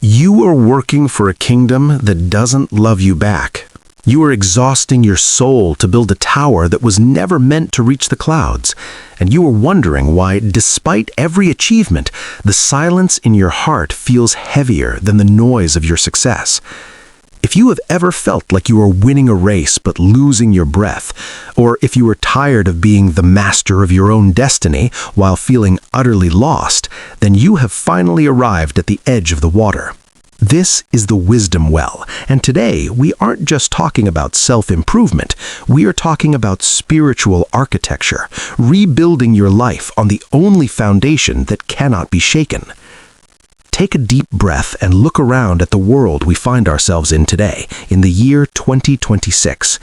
You are working for a kingdom that doesn't love you back. You are exhausting your soul to build a tower that was never meant to reach the clouds, and you are wondering why, despite every achievement, the silence in your heart feels heavier than the noise of your success. If you have ever felt like you are winning a race but losing your breath, or if you are tired of being the master of your own destiny while feeling utterly lost, then you have finally arrived at the edge of the water. This is the wisdom well, and today we aren't just talking about self-improvement, we are talking about spiritual architecture, rebuilding your life on the only foundation that cannot be shaken. Take a deep breath and look around at the world we find ourselves in today, in the year 2026.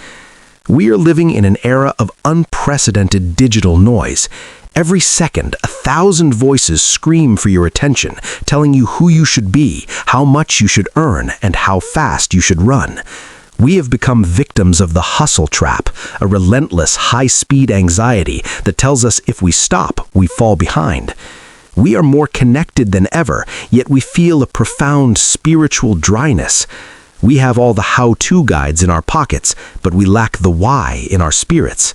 We are living in an era of unprecedented digital noise. Every second, 1,000 voices scream for your attention, telling you who you should be, how much you should earn, and how fast you should run. We have become victims of the hustle trap, a relentless, high-speed anxiety that tells us if we stop, we fall behind. We are more connected than ever, yet we feel a profound spiritual dryness. We have all the how-to guides in our pockets, but we lack the why in our spirits.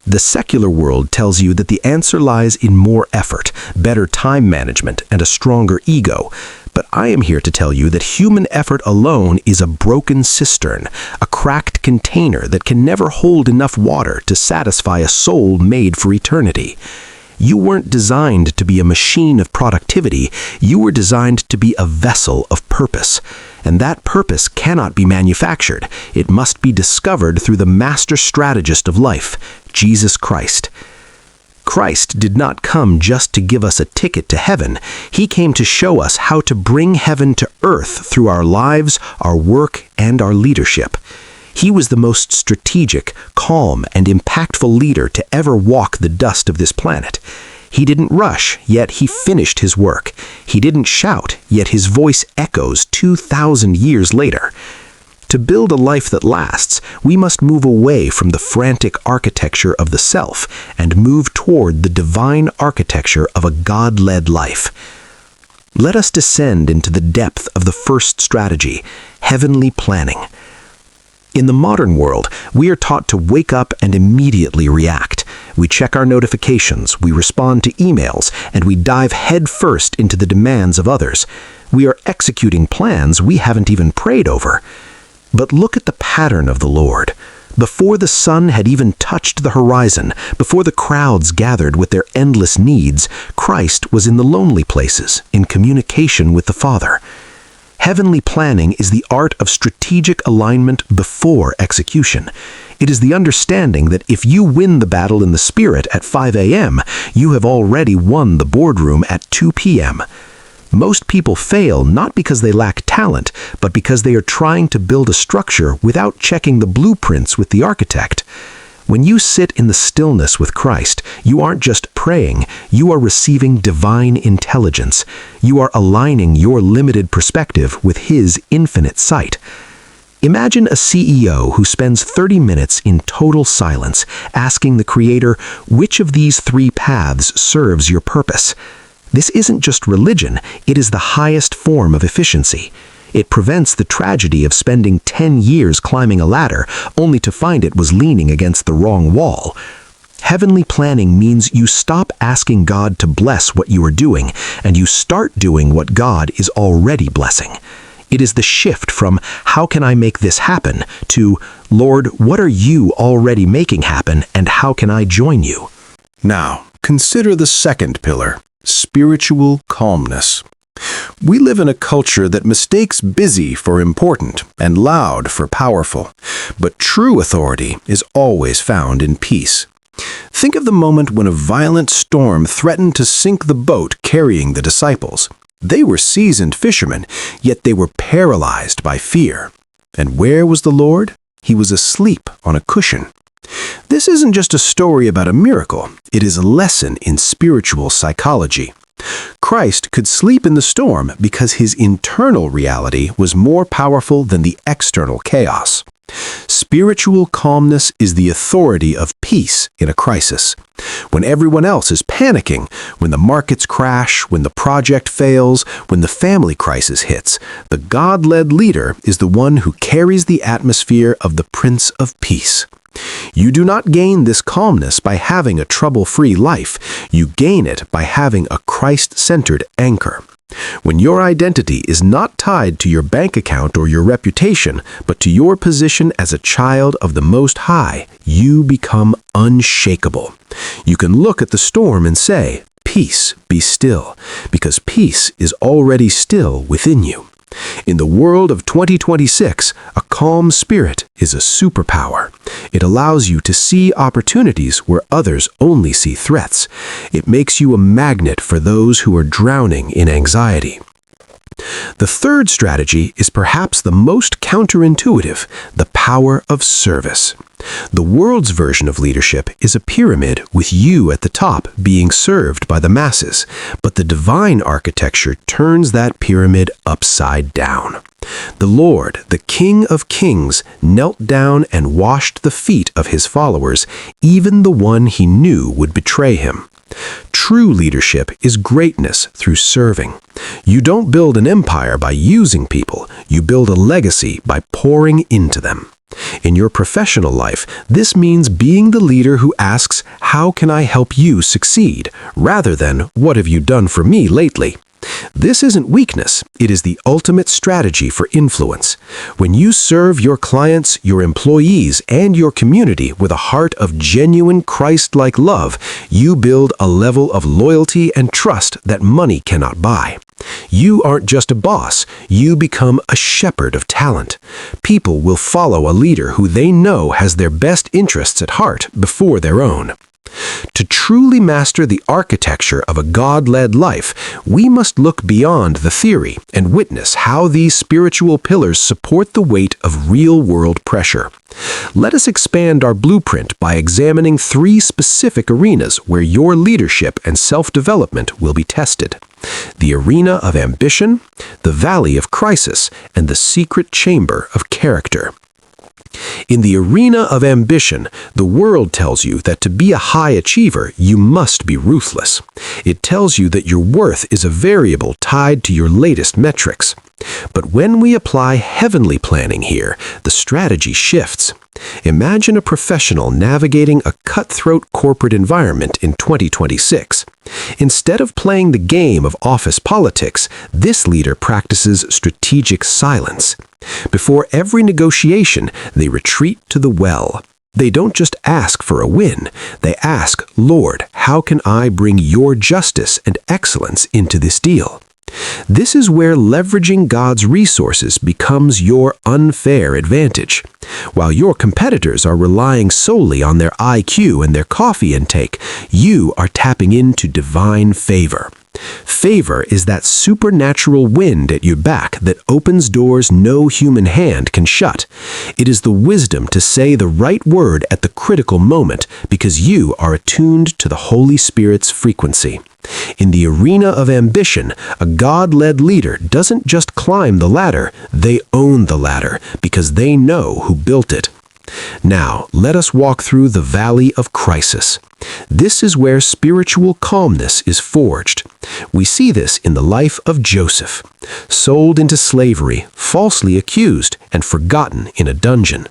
The secular world tells you that the answer lies in more effort, better time management, and a stronger ego. But I am here to tell you that human effort alone is a broken cistern, a cracked container that can never hold enough water to satisfy a soul made for eternity. You weren't designed to be a machine of productivity, you were designed to be a vessel of purpose. And that purpose cannot be manufactured. It must be discovered through the master strategist of life, Jesus Christ. Christ did not come just to give us a ticket to heaven. He came to show us how to bring heaven to earth through our lives, our work, and our leadership. He was the most strategic, calm, and impactful leader to ever walk the dust of this planet. He didn't rush, yet he finished his work. He didn't shout, yet his voice echoes 2,000 years later. To build a life that lasts, we must move away from the frantic architecture of the self and move toward the divine architecture of a God-led life. Let us descend into the depth of the first strategy, heavenly planning. In the modern world, we are taught to wake up and immediately react. We check our notifications, we respond to emails, and we dive headfirst into the demands of others. We are executing plans we haven't even prayed over. But look at the pattern of the Lord. Before the sun had even touched the horizon, before the crowds gathered with their endless needs, Christ was in the lonely places, in communication with the Father. Heavenly planning is the art of strategic alignment before execution. It is the understanding that if you win the battle in the spirit at 5 a.m., you have already won the boardroom at 2 p.m. Most people fail not because they lack talent, but because they are trying to build a structure without checking the blueprints with the architect. When you sit in the stillness with Christ, you aren't just praying, you are receiving divine intelligence. You are aligning your limited perspective with His infinite sight. Imagine a CEO who spends 30 minutes in total silence, asking the Creator, which of these 3 paths serves your purpose? This isn't just religion, it is the highest form of efficiency. It prevents the tragedy of spending 10 years climbing a ladder, only to find it was leaning against the wrong wall. Heavenly planning means you stop asking God to bless what you are doing, and you start doing what God is already blessing. It is the shift from, how can I make this happen, to, Lord, what are you already making happen, and how can I join you? Now, consider the second pillar, spiritual calmness. We live in a culture that mistakes busy for important and loud for powerful, but true authority is always found in peace. Think of the moment when a violent storm threatened to sink the boat carrying the disciples. They were seasoned fishermen, yet they were paralyzed by fear. And where was the Lord? He was asleep on a cushion. This isn't just a story about a miracle, it is a lesson in spiritual psychology. Christ could sleep in the storm because his internal reality was more powerful than the external chaos. Spiritual calmness is the authority of peace in a crisis. When everyone else is panicking, when the markets crash, when the project fails, when the family crisis hits, the God-led leader is the one who carries the atmosphere of the Prince of Peace. You do not gain this calmness by having a trouble-free life. You gain it by having a Christ-centered anchor. When your identity is not tied to your bank account or your reputation, but to your position as a child of the Most High, you become unshakable. You can look at the storm and say, "Peace, be still," because peace is already still within you. In the world of 2026, a calm spirit is a superpower. It allows you to see opportunities where others only see threats. It makes you a magnet for those who are drowning in anxiety. The third strategy is perhaps the most counterintuitive, the power of service. The world's version of leadership is a pyramid with you at the top being served by the masses, but the divine architecture turns that pyramid upside down. The Lord, the King of Kings, knelt down and washed the feet of his followers, even the one he knew would betray him. True leadership is greatness through serving. You don't build an empire by using people, you build a legacy by pouring into them. In your professional life, this means being the leader who asks, "How can I help you succeed?" rather than, "What have you done for me lately?" This isn't weakness, it is the ultimate strategy for influence. When you serve your clients, your employees, and your community with a heart of genuine Christ-like love, you build a level of loyalty and trust that money cannot buy. You aren't just a boss, you become a shepherd of talent. People will follow a leader who they know has their best interests at heart before their own. To truly master the architecture of a God-led life, we must look beyond the theory and witness how these spiritual pillars support the weight of real-world pressure. Let us expand our blueprint by examining 3 specific arenas where your leadership and self-development will be tested: the arena of ambition, the valley of crisis, and the secret chamber of character. In the arena of ambition, the world tells you that to be a high achiever, you must be ruthless. It tells you that your worth is a variable tied to your latest metrics. But when we apply heavenly planning here, the strategy shifts. Imagine a professional navigating a cutthroat corporate environment in 2026. Instead of playing the game of office politics, this leader practices strategic silence. Before every negotiation, they retreat to the well. They don't just ask for a win. They ask, "Lord, how can I bring your justice and excellence into this deal?" This is where leveraging God's resources becomes your unfair advantage. While your competitors are relying solely on their IQ and their coffee intake, you are tapping into divine favor. Favor is that supernatural wind at your back that opens doors no human hand can shut. It is the wisdom to say the right word at the critical moment because you are attuned to the Holy Spirit's frequency. In the arena of ambition, a God-led leader doesn't just climb the ladder, they own the ladder because they know who built it. Now, let us walk through the valley of crisis. This is where spiritual calmness is forged. We see this in the life of Joseph. Sold into slavery, falsely accused, and forgotten in a dungeon.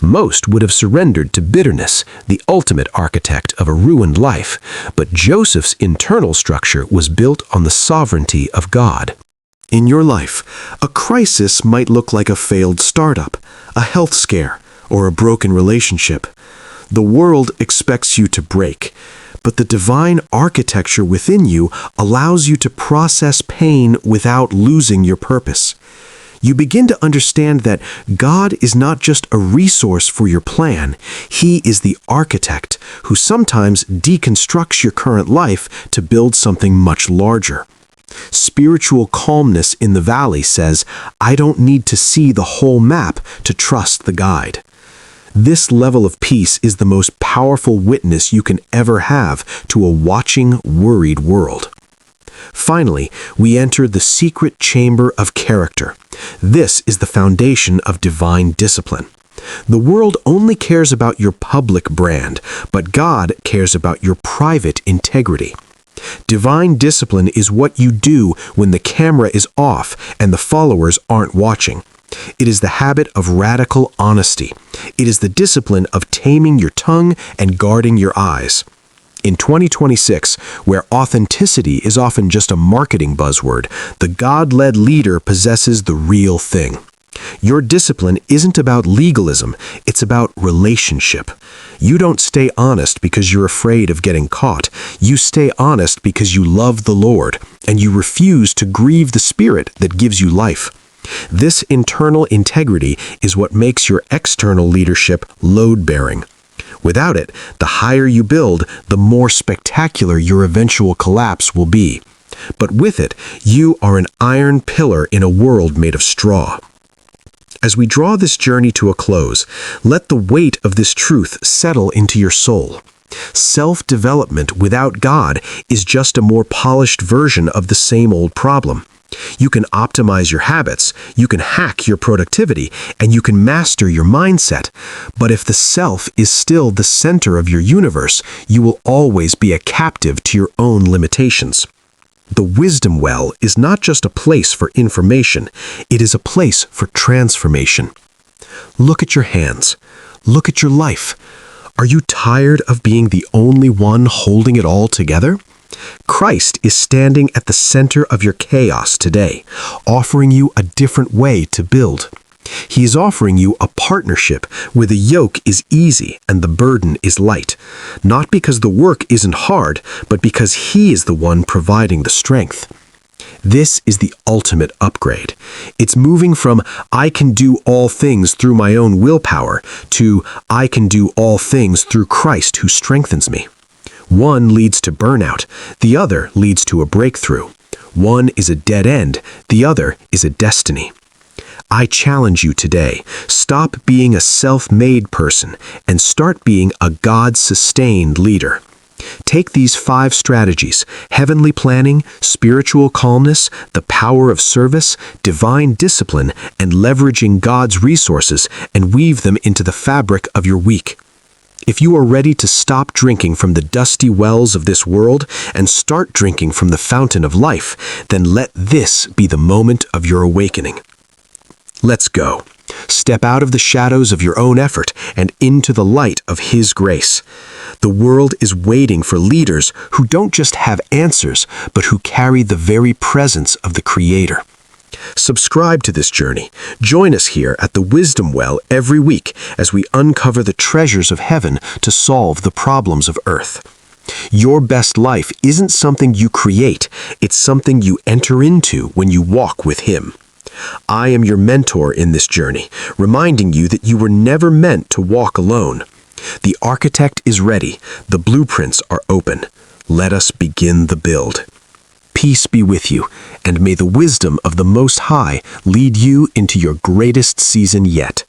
Most would have surrendered to bitterness, the ultimate architect of a ruined life, but Joseph's internal structure was built on the sovereignty of God. In your life, a crisis might look like a failed startup, a health scare, or a broken relationship. The world expects you to break, but the divine architecture within you allows you to process pain without losing your purpose. You begin to understand that God is not just a resource for your plan. He is the architect who sometimes deconstructs your current life to build something much larger. Spiritual calmness in the valley says, "I don't need to see the whole map to trust the guide." This level of peace is the most powerful witness you can ever have to a watching, worried world. Finally, we enter the secret chamber of character. This is the foundation of divine discipline. The world only cares about your public brand, but God cares about your private integrity. Divine discipline is what you do when the camera is off and the followers aren't watching. It is the habit of radical honesty. It is the discipline of taming your tongue and guarding your eyes. In 2026, where authenticity is often just a marketing buzzword, the God-led leader possesses the real thing. Your discipline isn't about legalism, it's about relationship. You don't stay honest because you're afraid of getting caught. You stay honest because you love the Lord, and you refuse to grieve the Spirit that gives you life. This internal integrity is what makes your external leadership load-bearing. Without it, the higher you build, the more spectacular your eventual collapse will be. But with it, you are an iron pillar in a world made of straw. As we draw this journey to a close, let the weight of this truth settle into your soul. Self-development without God is just a more polished version of the same old problem. You can optimize your habits, you can hack your productivity, and you can master your mindset. But if the self is still the center of your universe, you will always be a captive to your own limitations. The wisdom well is not just a place for information, it is a place for transformation. Look at your hands. Look at your life. Are you tired of being the only one holding it all together? Christ is standing at the center of your chaos today, offering you a different way to build. He is offering you a partnership where the yoke is easy and the burden is light, not because the work isn't hard, but because He is the one providing the strength. This is the ultimate upgrade. It's moving from I can do all things through my own willpower to I can do all things through Christ who strengthens me. One leads to burnout, the other leads to a breakthrough. One is a dead end, the other is a destiny. I challenge you today, stop being a self-made person and start being a God-sustained leader. Take these 5 strategies: heavenly planning, spiritual calmness, the power of service, divine discipline, and leveraging God's resources, and weave them into the fabric of your week. If you are ready to stop drinking from the dusty wells of this world and start drinking from the fountain of life, then let this be the moment of your awakening. Let's go. Step out of the shadows of your own effort and into the light of His grace. The world is waiting for leaders who don't just have answers, but who carry the very presence of the Creator. Subscribe to this journey. Join us here at the Wisdom Well every week as we uncover the treasures of heaven to solve the problems of earth. Your best life isn't something you create, it's something you enter into when you walk with Him. I am your mentor in this journey, reminding you that you were never meant to walk alone. The architect is ready, the blueprints are open. Let us begin the build. Peace be with you, and may the wisdom of the Most High lead you into your greatest season yet.